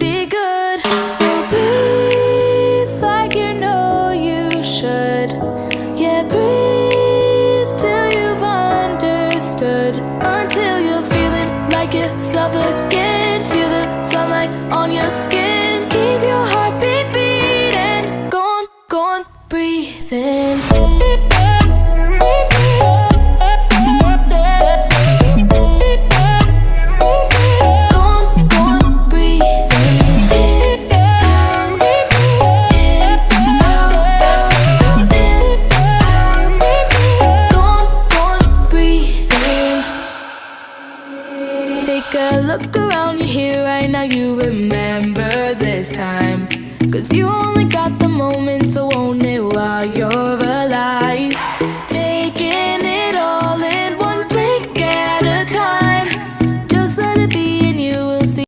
be good. So breathe like you know you should. Yeah, breathe till you've understood. Until you're feeling like yourself again. Feel the sunlight on your skin. Keep your heartbeat beating. Go on, breathe in. Take a look around you here right now. You remember this time, 'cause you only got the moment